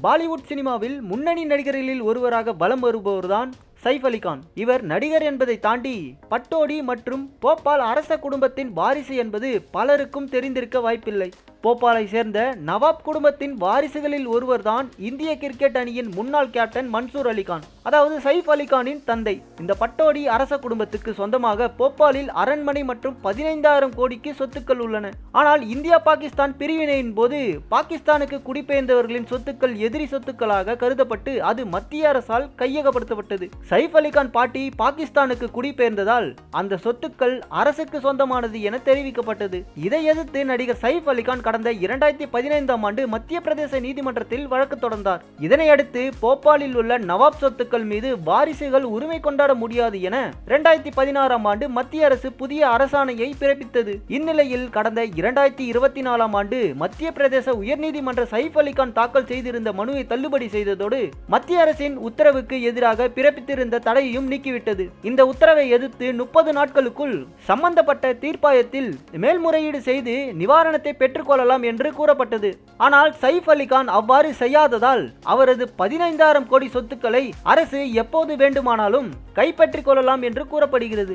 பாலிவுட் சினிமாவில் முன்னணி நடிகர்களில் ஒருவராக வலம் வருபவர்தான் சைஃப் அலி கான். இவர் நடிகர் என்பதை தாண்டி பட்டோடி மற்றும் போபால் அரச குடும்பத்தின் வாரிசு என்பது பலருக்கும் தெரிந்திருக்க வாய்ப்பில்லை. போபாலை சேர்ந்த நவாப் குடும்பத்தின் வாரிசுகளில் ஒருவர்தான் இந்திய கிரிக்கெட் அணியின் முன்னாள் கேப்டன் மன்சூர் அலிகான், அதாவது சைஃப் அலிகானின் தந்தை. இந்த பட்டோடி அரச குடும்பத்துக்கு சொந்தமாக போபாலில் அரண்மனை மற்றும் 15,000 கோடிக்கு சொத்துக்கள் உள்ளன. ஆனால் இந்தியா பாகிஸ்தான் பிரிவினையின் போது பாகிஸ்தானுக்கு குடிபெயர்ந்தவர்களின் சொத்துக்கள் எதிரி சொத்துக்களாக கருதப்பட்டு அது மத்திய அரசால் கையகப்படுத்தப்பட்டது. சைஃப் அலிகான் பாட்டி பாகிஸ்தானுக்கு குடிபெயர்ந்ததால் அந்த சொத்துக்கள் அரசுக்கு சொந்தமானது என தெரிவிக்கப்பட்டது. இதை எதிர்த்து நடிகர் சைஃப் அலிகான் கடந்த 2015ஆம் ஆண்டு மத்திய பிரதேச நீதிமன்றத்தில் வழக்கு தொடர்ந்தார். இதனையடுத்து போபாலில் உள்ள நவாப் சொத்துக்கள் மீது வாரிசுகள் உரிமை கொண்டாட முடியாது என 2016ஆம் ஆண்டு மத்திய அரசு புதிய அரசாணையை பிறப்பித்தது. இந்நிலையில் கடந்த 2024ஆம் ஆண்டு மத்திய பிரதேச உயர்நீதிமன்ற சைஃப் அலிகான் தாக்கல் செய்திருந்த மனுவை தள்ளுபடி செய்ததோடு மத்திய அரசின் உத்தரவுக்கு எதிராக பிறப்பித்திருந்த தடையையும் நீக்கிவிட்டது. இந்த உத்தரவை எதிர்த்து 30 நாட்களுக்குள் சம்பந்தப்பட்ட தீர்ப்பாயத்தில் மேல்முறையீடு செய்து நிவாரணத்தை பெற்றுக்கொள்ள என்று கூறப்பட்டது. ஆனால் சைஃப் அலிகான் அவ்வாறு செய்யாததால் அவரது 15,000 கோடி சொத்துக்களை அரசு எப்போது வேண்டுமானாலும் கைப்பற்றிக் கொள்ளலாம் என்று கூறப்படுகிறது.